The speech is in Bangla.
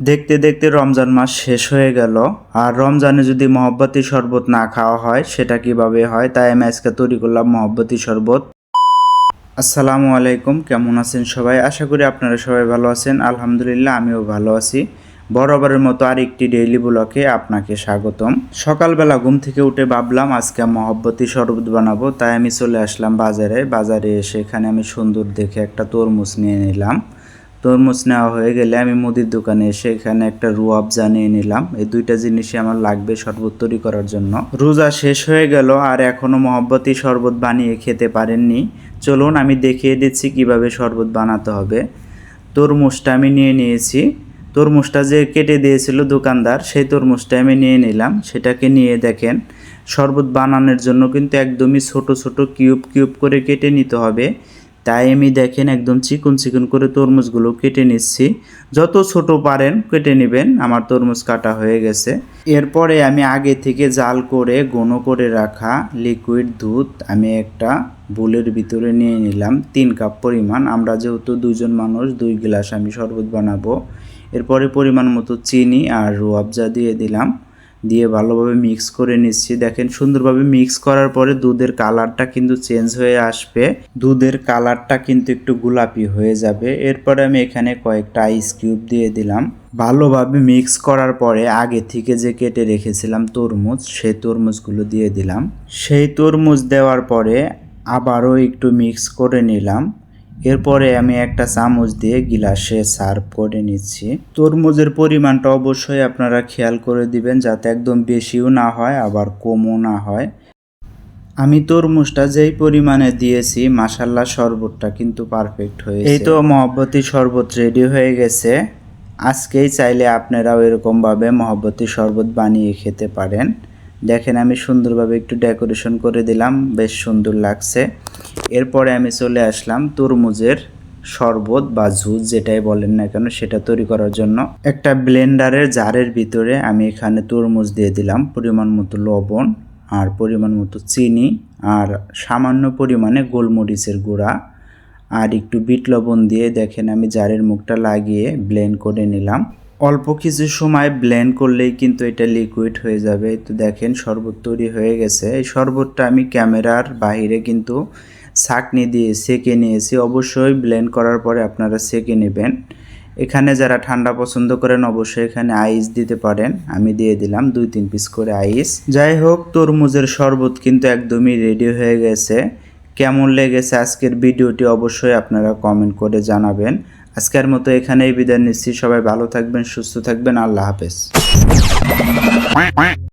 দেখতে দেখতে রমজান মাস শেষ হয়ে গেল। আর রমজানে যদি মহব্বতী শরবত না খাওয়া হয় সেটা কিভাবে হয়, তাই আমি আজকে তৈরি করলাম মহব্বতী শরবত। আসসালামু আলাইকুম, কেমন আছেন সবাই? আশা করি আপনারা সবাই ভালো আছেন। আলহামদুলিল্লাহ, আমিও ভালো আছি। বরাবরের মতো আরেকটি ডেইলি ব্লগে আপনাকে স্বাগতম। সকালবেলা ঘুম থেকে উঠে ভাবলাম আজকে মহব্বতী শরবত বানাবো, তাই আমি চলে আসলাম বাজারে এসে এখানে আমি সুন্দর দেখে একটা তরমুজ নিয়ে নিলাম। তরমুজ নেওয়া হয়ে গেলে আমি মুদির দোকানে এসে এখানে একটা রুয়াবজা নিয়ে নিলাম। এই দুইটা জিনিসই আমার লাগবে শরবত তৈরি করার জন্য। রোজা শেষ হয়ে গেল আর এখনো মহব্বতী শরবত বানিয়ে খেতে পারেননি। চলুন আমি দেখিয়ে দিচ্ছি কিভাবে শরবত বানাতে হবে। তরমুজটা আমি নিয়ে নিয়েছি। তরমুজটা যে কেটে দিয়েছিল দোকানদার, সেই তরমুজটা আমি নিয়ে নিলাম। সেটাকে নিয়ে দেখেন, শরবত বানানোর জন্য কিন্তু একদমই ছোট ছোট কিউব কিউব করে কেটে নিতে হবে। তাই আমি দেখেন একদম চিকন চিকন করে তরমুজগুলো কেটে নিচ্ছি। যত ছোট পারেন কেটে নেবেন। আমার তরমুজ কাটা হয়ে গেছে। এরপরে আমি আগে থেকে জাল করে ঘন করে রাখা লিকুইড দুধ আমি একটা বোলের ভিতরে নিয়ে নিলাম 3 কাপ পরিমাণ। আমরা যেহেতু 2জন মানুষ, 2 গ্লাস আমি শরবত বানাবো। এরপরে পরিমাণ মতো চিনি আর রুয়াবজা দিয়ে দিলাম। দিয়ে ভালোভাবে মিক্স করে নিচ্ছি। দেখেন সুন্দরভাবে মিক্স করার পরে দুধের কালারটা কিন্তু চেঞ্জ হয়ে আসবে। দুধের কালারটা কিন্তু একটু গোলাপি হয়ে যাবে। এরপরে আমি এখানে কয়েকটা আইস কিউব দিয়ে দিলাম। ভালোভাবে মিক্স করার পরে আগে থেকে যে কেটে রেখেছিলাম তরমুজ, সেই তরমুজগুলো দিয়ে দিলাম। সেই তরমুজ দেওয়ার পরে আবারও একটু মিক্স করে নিলাম। এরপরে আমি একটা চামচ দিয়ে গিলাসে সার্ভ করে নিচ্ছি। তরমুজের পরিমাণটা অবশ্যই আপনারা খেয়াল করে দিবেন, যাতে একদম বেশিও না হয় আবার কমও না হয়। আমি তরমুজটা যেই পরিমাণে দিয়েছি, মাশাআল্লাহ শরবতটা কিন্তু পারফেক্ট হয়েছে। এই তো মহব্বতী শরবত রেডি হয়ে গেছে। আজকেই চাইলে আপনারাও এরকমভাবে মহব্বতী শরবত বানিয়ে খেতে পারেন। দেখেন আমি সুন্দরভাবে একটু ডেকোরেশন করে দিলাম, বেশ সুন্দর লাগছে। এরপরে আমি চলে আসলাম তরমুজের শরবত বা জুস যেটাই বলেন না কেন সেটা তৈরি করার জন্য। একটা ব্লেন্ডারের জারের ভিতরে আমি এখানে তরমুজ দিয়ে দিলাম, পরিমাণ মতো লবণ আর পরিমাণ মতো চিনি আর সামান্য পরিমাণে গোলমরিচের গুঁড়া আর একটু বিট লবণ দিয়ে দেখেন আমি জারের মুখটা লাগিয়ে ব্লেন্ড করে নিলাম। অল্প কিছু সময় ব্লেন্ড করলেই কিন্তু এটা লিকুইড হয়ে যাবে। তো দেখেন শরবত তৈরি হয়ে গেছে। এই শরবতটা আমি ক্যামেরার বাইরে কিন্তু ছাঁকনি দিয়ে সেঁকে নিয়েছি। অবশ্যই ব্লেন্ড করার পরে আপনারা সেঁকে নেবেন। এখানে যারা ঠান্ডা পছন্দ করেন অবশ্যই এখানে আইস দিতে পারেন। আমি দিয়ে দিলাম 2-3 পিস করে আইস। যাই হোক, তরমুজের শরবত কিন্তু একদমই রেডি হয়ে গেছে। কেমন লেগেছে আজকের ভিডিওটি অবশ্যই আপনারা কমেন্ট করে জানাবেন। আজকের মতো এখানেই বিদায় নিচ্ছি। সবাই ভালো থাকবেন, সুস্থ থাকবেন। আল্লাহ হাফেজ।